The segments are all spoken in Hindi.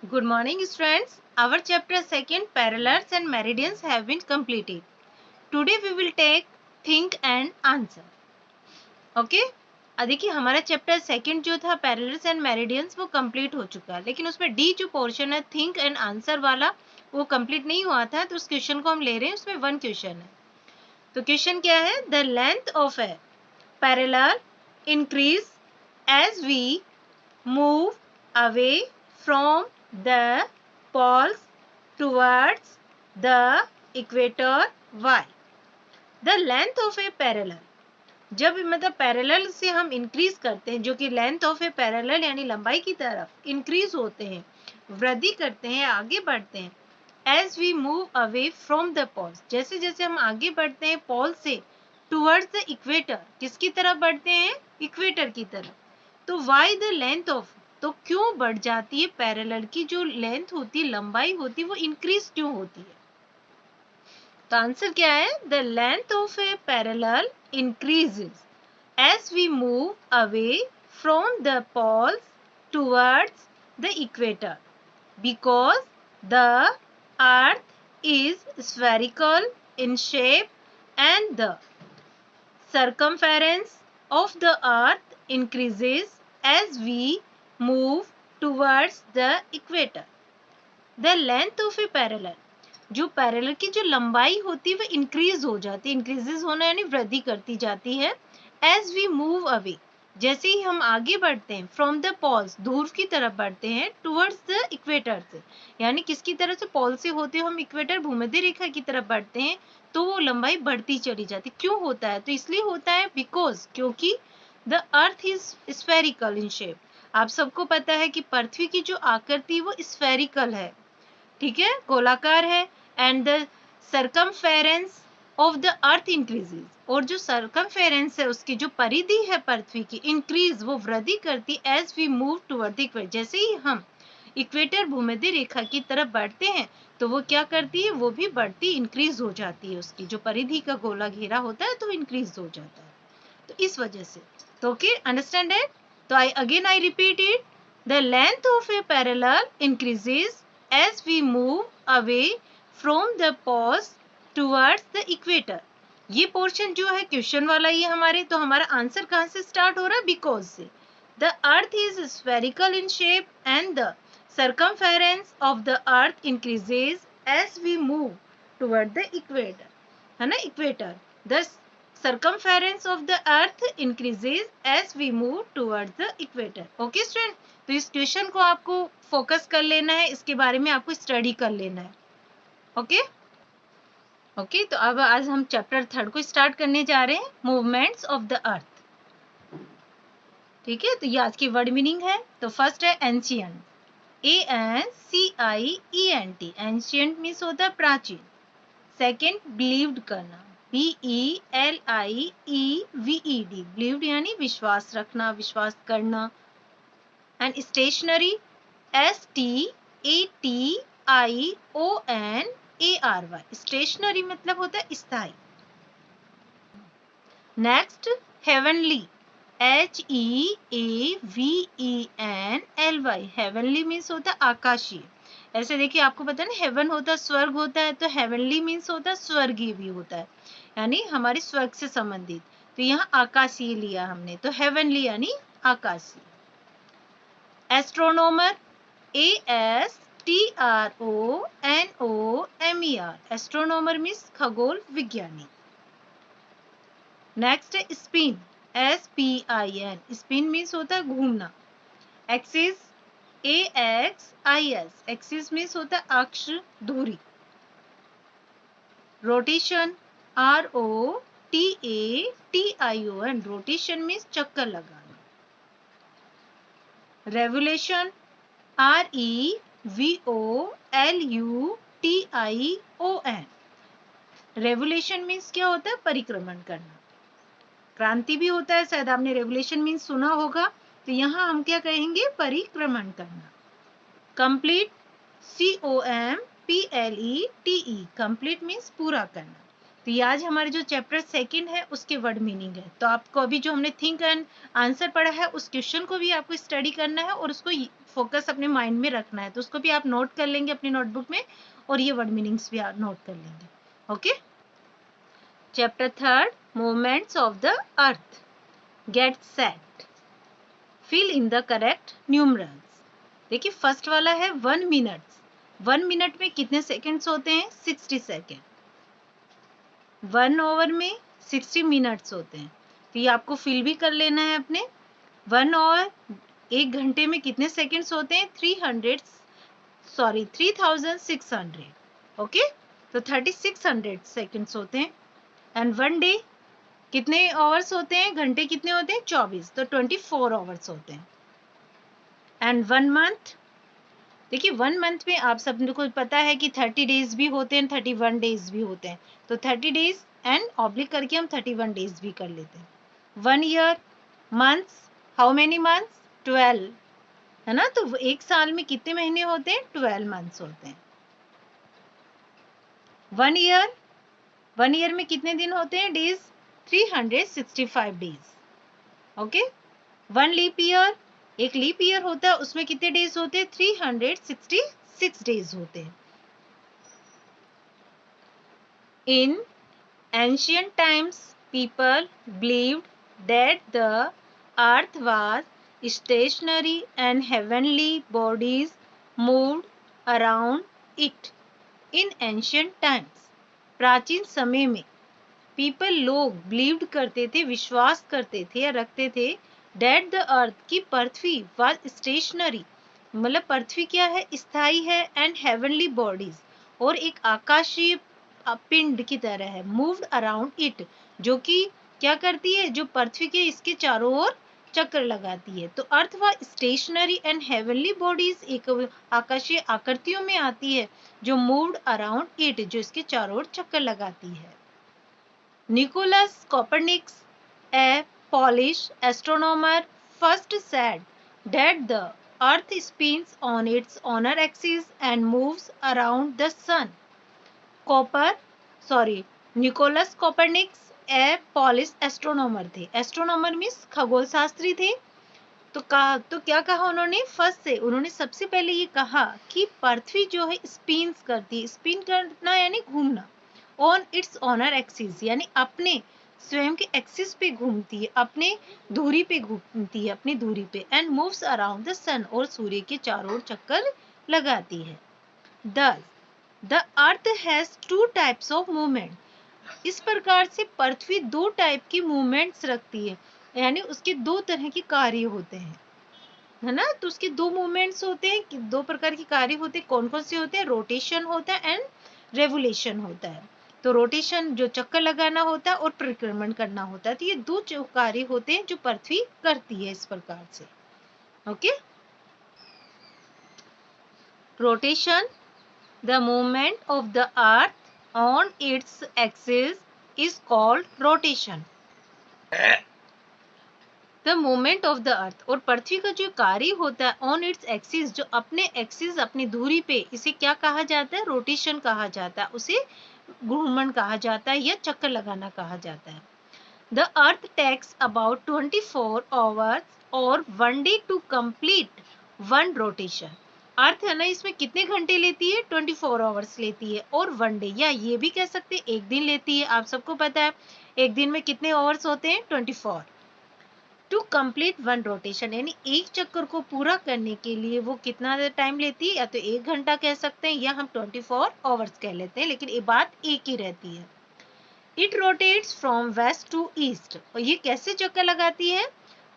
Good morning, students. Our chapter 2 Parallels and Meridians have been completed. Today we will take Think and Answer. Okay? देखिए हमारा चैप्टर 2 जो था पैरेलल्स एंड मेरिडियंस वो कंप्लीट हो चुका है, लेकिन उसमें डी जो पोर्शन है थिंक एंड आंसर वाला वो कंप्लीट नहीं हुआ था, तो उस क्वेश्चन को हम ले रहे हैं. उसमें वन क्वेश्चन है. तो क्वेश्चन क्या है? The length of a parallel increase as we move away from the poles towards the equator. Why? The length of a parallel. जब मतलब पैरेलल से हम इंक्रीज करते हैं, जो कि लेंथ ऑफ ए पैरेलल यानी लंबाई की तरफ इंक्रीज होते हैं, वृद्धि करते हैं, आगे बढ़ते हैं. As we move away from the poles, जैसे जैसे हम आगे बढ़ते हैं पोल से टुवर्ड्स द इक्वेटर, किसकी तरफ बढ़ते हैं? इक्वेटर की तरफ. तो वाई द लेंथ ऑफ, तो क्यों बढ़ जाती है पैरेलल की जो लेंथ होती है, लंबाई होती है, वो इंक्रीज क्यों होती है? तो आंसर क्या है? The length of a parallel increases as we move away from the poles towards the equator because the earth is spherical in shape and the circumference of the earth increases as we move towards the equator. The length of a parallel, जो पैरेलल की जो लंबाई होती है वो इंक्रीज हो जाती है, इंक्रीजेस होना यानी वृद्धि करती जाती है. एज वी मूव अवे, जैसे ही हम आगे बढ़ते हैं, फ्रॉम द पोल्स, ध्रुव की तरफ बढ़ते हैं, टुवर्ड्स द इक्वेटर से, यानी किसकी तरफ से? पोल से होते हम इक्वेटर भूमध्य रेखा की तरफ बढ़ते हैं, तो वो लंबाई बढ़ती चली जाती. क्यों होता है? तो इसलिए होता है बिकॉज, क्योंकि the earth is spherical in shape. आप सबको पता है कि पृथ्वी की जो आकृति वो स्फेरिकल है, ठीक है, गोलाकार है. And the circumference of the earth increases, और जो सर्कमफेरेंस है उसकी जो परिधि है पृथ्वी की, इंक्रीज वो वृद्धि करती as we move toward the equator. जैसे ही हम इक्वेटर भूमध्य रेखा की तरफ बढ़ते हैं तो वो क्या करती है? वो भी बढ़ती, इंक्रीज हो जाती है, उसकी जो परिधि का गोला घेरा होता है तो इंक्रीज हो जाता है. तो इस वजह से. तो ओके, अंडरस्टैंड इट? तो I repeat it. The length of a parallel increases as we move away from the poles towards the equator. ये पोर्शन जो है क्वेश्चन वाला ये हमारे, तो हमारा आंसर कहाँ से स्टार्ट हो रहा है? बिकॉज से. The earth is spherical in shape and the circumference of the earth increases as we move toward the equator, है ना, इक्वेटर. द circumference of the earth increases as we move towards the equator. Okay student, तो इस क्वेश्चन को आपको फोकस कर लेना है, इसके बारे में आपको स्टडी कर लेना है. ओके ओके, तो अब आज हम चैप्टर 3 को स्टार्ट करने जा रहे हैं, मूवमेंट्स ऑफ द अर्थ. ठीक है, तो ये आज की वर्ड मीनिंग है. तो फर्स्ट है एंशियंट, ANCIENT, एंशियंट मीन्स होता है प्राचीन. सेकेंड बिलीव्ड करना, BELIEVED, बिलीव्ड यानी विश्वास रखना, विश्वास करना. एंड स्टेशनरी, STATIONARY, स्टेशनरी मतलब होता है स्थायी. Next heavenly, HEAVENLY, heavenly means होता है आकाशीय. ऐसे देखिए आपको पता है ना, हेवन होता है स्वर्ग होता है, तो हेवनली मीन्स होता है स्वर्गीय भी होता है, यानी हमारे स्वर्ग से संबंधित. तो यहाँ आकाशीय लिया हमने, तो हेवनली यानी आकाशीय. एस्ट्रोनोमर, ASTRONOMER, एस्ट्रोनोमर मीन्स खगोल विज्ञानी. नेक्स्ट है स्पिन, SPIN, स्पिन मीन्स होता है घूमना. एक्सिस, AXIS, एक्सिस मीन्स होता है अक्ष, धुरी. रोटेशन, ROTATION, रोटेशन मीन्स चक्कर लगाना. रेवोल्यूशन, REVOLUTION, रेवोल्यूशन मीन्स क्या होता है? परिक्रमण करना. क्रांति भी होता है, शायद आपने रेवोल्यूशन मीन्स सुना होगा, तो यहाँ हम क्या कहेंगे? परिक्रमण करना. कंप्लीट, COMPLETE, कंप्लीट मीन्स पूरा करना. तो ये आज हमारे जो चैप्टर सेकंड है उसके वर्ड मीनिंग है। तो आपको अभी जो हमने थिंक एंड आंसर पढ़ा है उस क्वेश्चन को भी आपको स्टडी करना है और उसको फोकस अपने माइंड में रखना है। तो उसको भी आप नोट कर लेंगे अपनी नोटबुक में और ये वर्ड मीनिंग्स भी आप नोट कर लेंगे। Okay, chapter third, movements of the earth. Get set, fill in the correct numerals. देखिए फर्स्ट वाला है 1 मिनट। 1 मिनट में कितने सेकेंड्स होते हैं? 60 सेकेंड। 1 आवर में 60 मिनट्स होते हैं। तो ये आपको फिल भी कर लेना है अपने। 1 आवर, 1 घंटे में कितने सेकेंड्स होते हैं? 3600। ओके, तो 3600 सेकेंड्स होते हैं। एंड 1 डे कितने आवर्स होते हैं? घंटे कितने होते हैं? 24, तो 24 आवर्स होते हैं। एंड 1 मंथ, देखिए 1 मंथ में आप सब को पता है कि 30 डेज भी होते हैं, 31 डेज भी होते हैं। तो 30 डेज एंड ऑब्लिक करके हम 31 डेज भी कर लेते हैं। 1 year, months, how many months? 12, है ना। तो एक साल में कितने महीने होते हैं? 12 मंथ्स होते हैं। 1 ईयर, 1 ईयर में कितने दिन होते हैं? Days, 365 days. Okay, 1 leap year, एक लीप ईयर होता है, उसमें कितने डेज होते हैं? 366 डेज होते हैं। In ancient times, people believed that the earth was stationary and heavenly bodies moved around it. In ancient times, प्राचीन समय में पीपल, लोग बिलीव्ड करते थे, विश्वास करते थे या रखते थे, डेट द अर्थ, की पृथ्वी वाज स्टेशनरी, मतलब पृथ्वी क्या है? स्थायी है। एंड हेवनली बॉडीज, और एक आकाशीय पिंड की तरह है। मूव्ड अराउंड इट, जो कि क्या करती है? जो पृथ्वी के इसके चारों ओर चक्कर लगाती है। तो अर्थ व स्टेशनरी एंड हेवनली बॉडीज एक आकाशीय आकृतियों में आती है जो मूव्ड अराउंड इट, जो इसके चारों ओर चक्कर लगाती है। Nicholas Copernicus, a Polish astronomer, first said that the Earth spins on its lunar axis and moves around the sun. Nicolas Copernicus a Polish astronomer थे। एस्ट्रोनॉमर मीन्स खगोल शास्त्री थे। तो क्या कहा उन्होंने? फर्स्ट से उन्होंने सबसे पहले ये कहा कि पृथ्वी जो है स्पिन्स करती है। स्पिन करना यानी घूमना। ऑन इट्स ऑनर एक्सिस, यानी अपने स्वयं के एक्सिस पे घूमती है, अपने धुरी पे घूमती है, अपनी धुरी पे। एंड मूव्स अराउंड द सन, और सूर्य के चारों ओर चक्कर लगाती है। Thus, the earth has 2 types of movement. इस प्रकार से पृथ्वी 2 टाइप की मूवमेंट्स रखती है, यानी उसके 2 तरह के कार्य होते हैं, है ना। तो उसके 2 मूवमेंट्स होते हैं, 2 प्रकार के कार्य होते हैं। कौन कौन से होते हैं? रोटेशन होता है एंड रेवोल्यूशन होता है। तो रोटेशन जो चक्कर लगाना होता है और परिक्रमण करना होता है। तो ये 2 कार्य होते हैं जो पृथ्वी करती है इस प्रकार से। Okay, rotation, the movement of the earth on its axis is called rotation. The movement of the earth, और पृथ्वी का जो कार्य होता है on its axis, जो अपने एक्सिस, अपनी धुरी पे, इसे क्या कहा जाता है? रोटेशन कहा जाता है, उसे घूर्णन कहा जाता है या चक्कर लगाना कहा जाता है। The earth takes about 24 hours or 1 day to complete one rotation. अर्थ है ना, इसमें कितने घंटे लेती है? 24 आवर्स लेती है, और 1 डे, या ये भी कह सकते हैं 1 दिन लेती है। आप सबको पता है एक दिन में कितने आवर्स होते हैं? 24। टू कंप्लीट 1 रोटेशन, यानी एक चक्कर को पूरा करने के लिए वो कितना टाइम लेती है? या तो 1 घंटा कह सकते हैं, या हम 24 आवर्स कह लेते हैं, लेकिन ये बात एक ही रहती है। It rotates from west to east, और ये कैसे चक्कर लगाती है?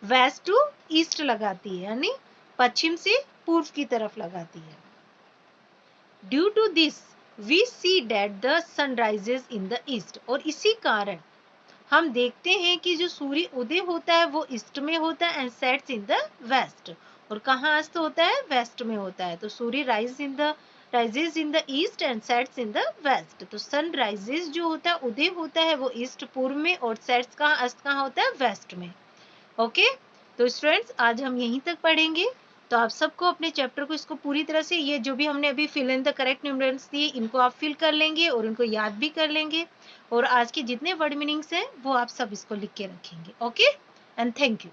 वेस्ट टू ईस्ट लगाती है, यानी पश्चिम से पूर्व की तरफ लगाती है। Due to this we see that the sun rises in the east, और इसी कारण हम देखते हैं कि जो सूर्य उदय होता है वो ईस्ट में होता है, and sets in the west, और कहाँ अस्त होता है? वेस्ट में होता है। तो सूर्य rises in the east and sets in the west. तो सन राइजेस जो होता है, उदय होता है, वो ईस्ट पूर्व में, और सेट्स कहाँ, अस्त कहाँ होता है? वेस्ट में। ओके, तो स्टूडेंट्स आज हम यहीं तक पढ़ेंगे। तो आप सबको अपने चैप्टर को इसको पूरी तरह से, ये जो भी हमने अभी fill in the correct numerals दिए, इनको आप फिल कर लेंगे और इनको याद भी कर लेंगे, और आज के जितने वर्ड मीनिंग्स हैं वो आप सब इसको लिख के रखेंगे। Okay and thank you.